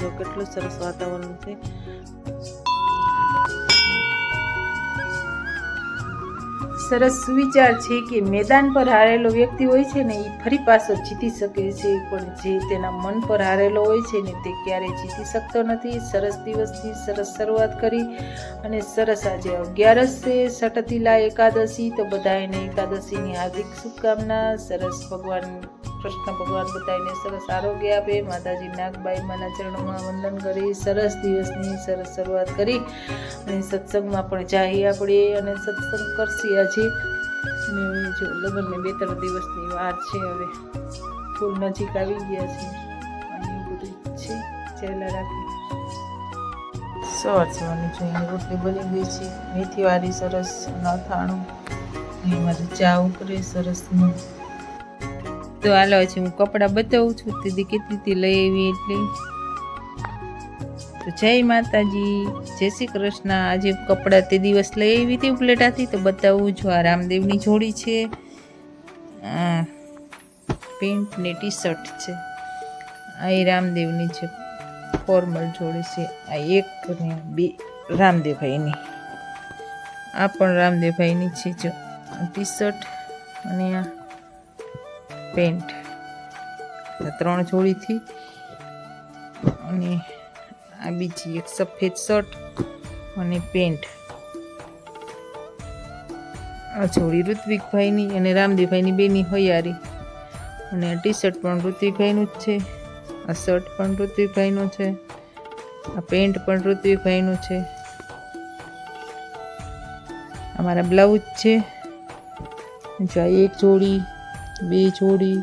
જો કેટલું સરસ વાતાવરણ છે। સરસ સુવિચાર છે કે મેદાન પર હારેલો વ્યક્તિ હોય છે ને એ ફરી પાછો જીતી શકે છે, પણ જે તેના મન પર હારેલો હોય છે ને તે ક્યારેય જીતી શકતો નથી। સરસ દિવસથી સરસ શરૂઆત કરી અને સરસ આજે 11 છે, સટતિલા એકાદશી, તો બધાને એકાદશીની હાર્દિક શુભકામના। સરસ ભગવાન કૃષ્ણ ભગવાન બધાને સરસ આરોગ્ય આપે। માતાજી નાગબાઈ માના ચરણોમાં વંદન કરી સરસ દિવસની સરસ શરૂઆત કરી અને સત્સંગમાં પણ જઈએ આપણે અને સત્સંગ કરશી આજે। અને જો લગ્નને 2-3 દિવસની વાર છે, હવે ફૂલ નજીક આવી ગયા છે અને એવું બધું છે। ચાલ્યા રાખી સવારની જોઈને રોટલી બની ગઈ છે, મેથીવાળી સરસ અથાણું, એમાં ચા ઉકળે સરસનું। તો હાલો છે હું કપડાં બતાવું છું, દીદી કેટલી લઈ આવી એટલે। તો જય માતાજી, જય શ્રી કૃષ્ણ। આજે કપડાં તે દિવસ લઈ આવી હતી ઉપલેટાથી, તો બતાવું છું। આ રામદેવની જોડી છે, આ પેન્ટ ને ટી શર્ટ છે, આ એ રામદેવની છે ફોર્મલ જોડી છે। આ 1 ને 2 રામદેવભાઈની, આ પણ રામદેવભાઈની છે। જો ટી શર્ટ અને આ પેન્ટ, આ 3 જોડીથી। અને આ બીજી એક સફેદ શર્ટ અને પેન્ટ, આ જોડી ઋત્વિકભાઈની અને રામદેવભાઈની બેની હૈયારી। અને આ ટી શર્ટ પણ ઋત્વિકભાઈનું જ છે, આ શર્ટ પણ ઋત્વિકભાઈનું છે, આ પેન્ટ પણ ઋત્વિકભાઈનું છે। અમારા બ્લાઉઝ છે, જો 1 જોડી, 2 જોડી,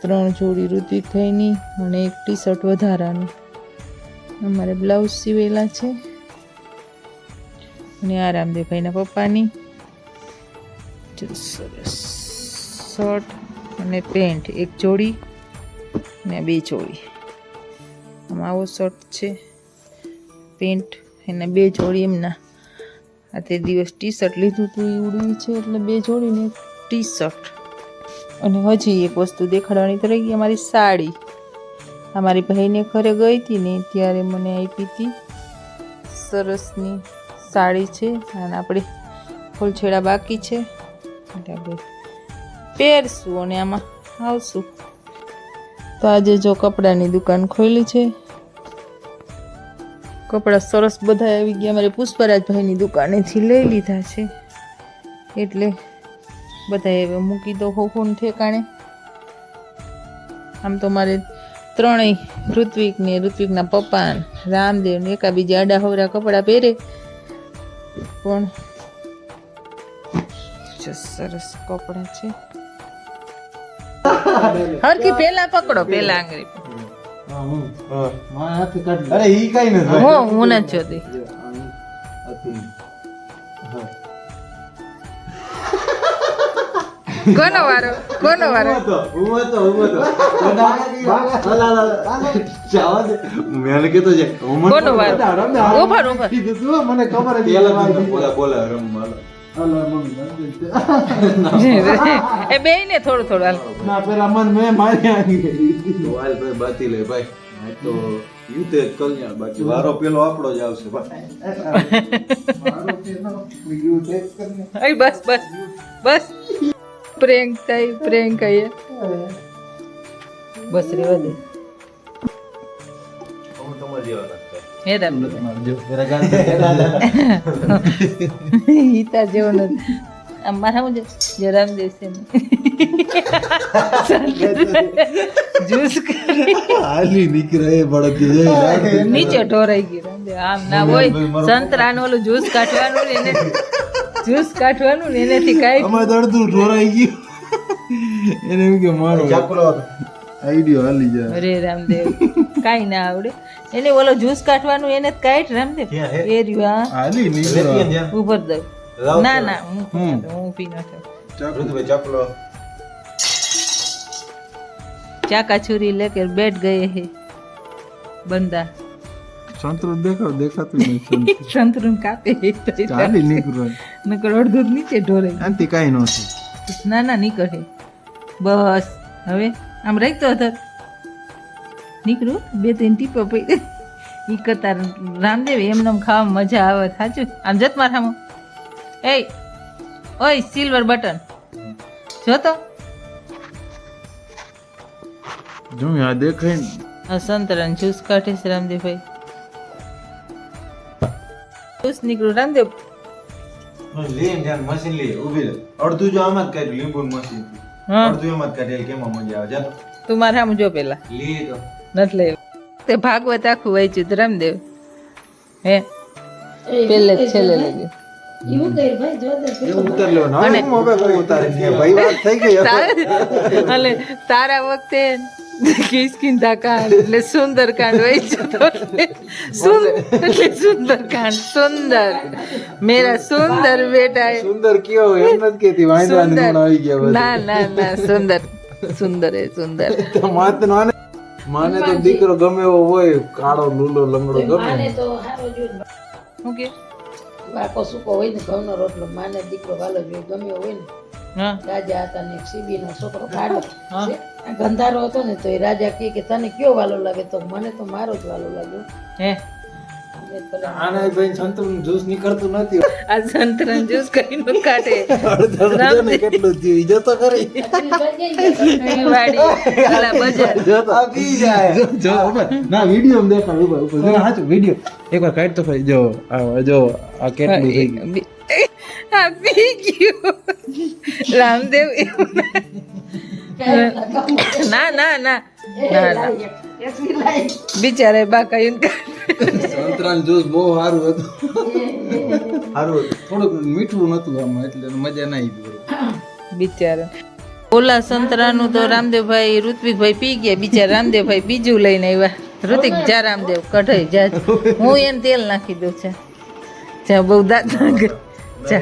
3 જોડી ઋત્વિકભાઈની અને 1 ટી શર્ટ વધારાનું અમારે બ્લાઉઝ સીવેલા છે। અને આ રામદેવભાઈના પપ્પાની સરસ શર્ટ અને પેન્ટ 1 જોડી અને 2 જોડી। આમાં આવો શર્ટ છે, પેન્ટ અને 2 જોડી એમના। આ તે દિવસ ટી શર્ટ લીધું હતું એ ઉડવી છે, એટલે 2 જોડી ને 1 ટી શર્ટ। અને હજી એક વસ્તુ દેખાડવાની તો રહી ગઈ, અમારી સાડી। અમારી ભાઈને ઘરે ગઈ હતી ને ત્યારે મને આપી હતી, સરસની સાડી છે, અને આપણે ફૂલછેડા બાકી છે એટલે આપણે પહેરશું અને આમાં આવશું। તો આજે જો કપડાની દુકાન ખોલી છે, કપડાં સરસ બધા આવી ગયા। અમારે પુષ્પરાજભાઈની દુકાનેથી લઈ લીધા છે, એટલે બધા હવે મૂકી દો હોફોન ઠેકાણે। આમ તો મારે 3 ઋત્વિકને, ઋત્વિકના પપ્પા, રામદેવ ને એકાબીજા આડા હવરા કપડાં પહેરે, પણ સરસ કપડાં છે। હરકી પેલા પકડો, પેલા આંગળી અરે ઈ કઈ નથી, હું નથી જોતી। કોનો વારો? મેં કીધું છે કોનો વારો? ઉભર મને ખબર હતી બોલે એ બે ને થોડું હાલ ના પેલા મન મેં મારી આવી વાલ ભાઈ બાતી લે ભાઈ તો યુતે કલ્યાણ બાકી વારો પેલો આપણો જ આવશે ભાઈ મારો પેલો યુતે અઈ બસ પ્રેન્ક થાય, પ્રેન્ક કહીએ બસ રેવા દે। હે ઈતા જેવો નથી, મારા હું જે રામદેવ છે જ્યુસ હાલી નીકળે બળદ નીચે ઢોરાઈ ગઈ રામદેવ। આમ ના હોય, સંતરાનું ઓલું જ્યુસ કાઢવાનું ને એને જ્યુસ કાઢવાનું ને એનેથી કાઈ અમાર અડધું ઢોરાઈ ગયું એને એમ કે મારો આઈડિયો હાલી જાય। અરે રામદેવ કાઈ ના આવડે એને, ઓલો જ્યુસ કાઢવાનું એને કાઢ રામદેવ એ રહ્યું હાલી નીકળે ઉપર દઉં ના હું પી નાખો ચાકલો ચાકા छुरी लेकर बैठ गए हैं बंदा। સંતરું દેખાતું નથી સંતરું કાપે ચાલી નીકળો નકર અડધું નીચે ઢોરે આંતી કાઈ ન છે ના નીકળે બસ। હવે આમ રાખતો હતો નીકળું 2-3 ટીપો પડી ઈ કરતા રામદેવ એમને ખાવા મજા આવે સાચું આમ જત માર સામું એ ઓય સિલ્વર બટન જો તો જો આ દેખાય ને આ સંતરાન જ્યુસ કાઢે છે રામદેવભાઈ જ્યુસ નીકળું રામદેવ લે ધ્યાન મશીન લે ઊભી રહે અડધું જો આમાં જ કાઢ્યું લીંબુનું મશીન હા અડધું એમાં જ કાઢેલ કેમાં મજા આવે જા તો તું મારા સામું જો પેલા લે તો નથી લેવું તે ભાગવત આખું વાંચ્યું તો રામદેવ હે પેલે જ છેલ્લે લઈ એ ઉતાર લેવો ના હું હવે કોઈ ઉતારે ને ભાઈ વાત થઈ ગઈ હવે. અલે તારા વખતે કિસકિંધા કાંડ એટલે સુંદરકાંડ વાંચ્યું તો એટલે સુંદરકાંડ સુંદર મેરા સુંદર બેટા હે. સુંદર કયો એમ નથી કેતી વાંદરાને સુંદર ગુણ આવી ગયા બધા ના ના ના સુંદર સુંદર હે સુંદર તો માને તો દીકરો ગમે એવો હોય કાળો લૂલો લંગડો ગમે હું કે બાકો સૂકો હોય ને ઘઉંનો રોટલો માને દીકરો વાલો જોઈએ ગમ્યો હોય ને હા રાજા હતા ને સીબીનો છોકરો કાઢો હા. ગંધારો હતો ને તો એ રાજા કહે કે તને કયો વાલો લાગે તો મને તો મારો જ વાલો લાગ્યો હે મેં ભલે આના ભાઈ સંતરું જ્યુસ નીકળતું નથી આ સંતરાન જ્યુસ કરીને કાઢે અડધા કેટલું થયું ઈ જતો કરી વાડી પેલા બજાર આ પી જાય જો ના વિડિયો માં દેખાડ ઉપર ઉપર જો હાચો વિડિયો એકવાર કાઢ તો ભાઈ જો આ કેટલું થઈ ગયું આ પી ગયો રામદેવ એવું ના ના ના ના ના બિચારે બાકાયું સંતરાન જ્યુસ બહુ સારું હતું થોડુંક મીઠું નતું આમાં એટલે મજા ના આવી બિચારા ઓલા સંતરાનું તો રામદેવભાઈ ઋત્વિકભાઈ પી ગયા બિચારા રામદેવભાઈ બીજું લઈને આવ્યા ઋતિક જા રામદેવ કઢાઈ જા હું એને તેલ નાખી દઉં છે જા બહુ દાંત નાખે જા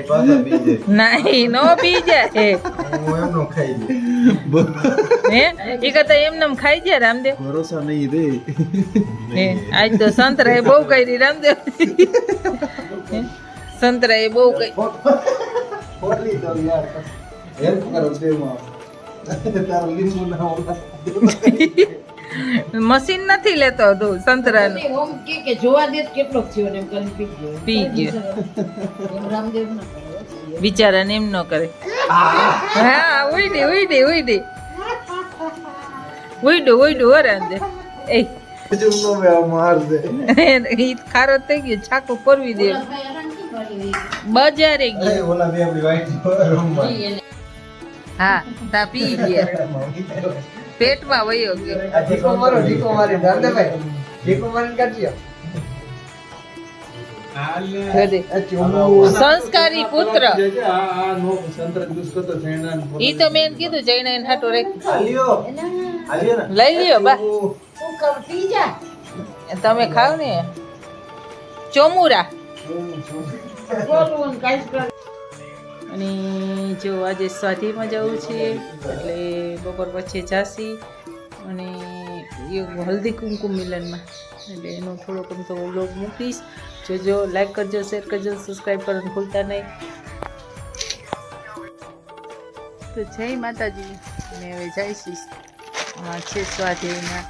નહીં નો પી જાય હે એ કરતા એમને ખાઈ જાય રામદેવ ભરોસા નહીં રે હે આજ તો સંતરાએ બહુ કરી રામદેવ હે, સંતરાએ બહુ કરી ફોટલી તો યાર હેલ્પ કરો તેમાં તારો લીંબુ ના ઓલા મશીન નથી લેતો તું સંતરાનું ઓમ કે જોવા દે તો કેટલો થયો ને એમ કરીને પી ગયો પી ગયો એમ રામદેવ ના કરે બિચારાને એમ ન કરે હા ઉઈડી હો રામદેવ એ જુમનો મે માર દે ઈ ખારો થઈ ગયો છાકો પરવી દે બજારે ગયો ઓલા બે આપણી વાઈટ રૂમમાં હા તા પી ગયા પેટમાં વયો ગયો આ ઢીકો મારી દાદાભાઈ ઢીકો મારી કાઢ્યો હૃદય. સંસ્કારી પુત્ર આ નો સંતર જ્યુસ કરતો છેણા ઈ તો મેં કીધું જઈને એને હાટો રે આલિયો ને લઈ લ્યો બા તું કર પી જા તમે ખાવ ને ચોમુરા બોલવું ને કાંઈ કર અને જો આજે સ્વાધીમાં જવું છે એટલે બપોર પછી જાસી અને એ હલ્દી કુમકુમ મિલનમાં એટલે એનો થોડોક આમ તો વ્લોગ મૂકીશ જોજો લાઈક કરજો શેર કરજો સબસ્ક્રાઈબ કરવાનું ભૂલતા નહીં તો જય માતાજી અને હવે જઈશીશ આ છે સ્વાધીના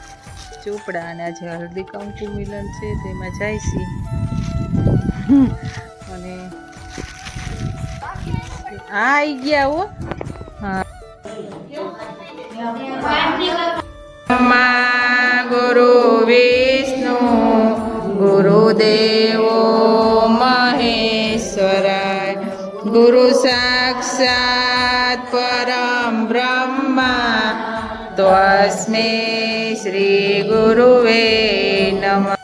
ચોપડા અને આજે હલ્દી કુમકુમ મિલન છે તેમાં જઈશી અને આવી ગયા હો હા ગુરુ વિષ્ણુ ગુરુદેવો મહેશ્વરાય ગુરુ સાક્ષાત પરમ બ્રહ્મા તસ્મૈ શ્રી ગુરુવે નમઃ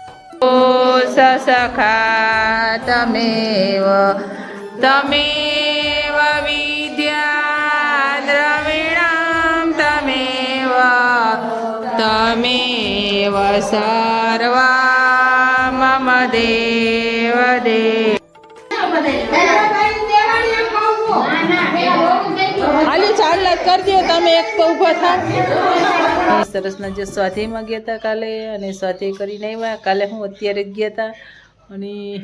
સસખા તમેવ વિદ્યા દ્રવિણમ તમેવ સર્વા મમ દેવ દેવ હાલો ચાલ કરી દો તમે એક તો ઊભા થા સરસના જે સ્વાધ્યાયમાં ગયા હતા કાલે અને સ્વાધ્યાય કરીને આવ્યા કાલે હું અત્યારે જ ગયા હતા અને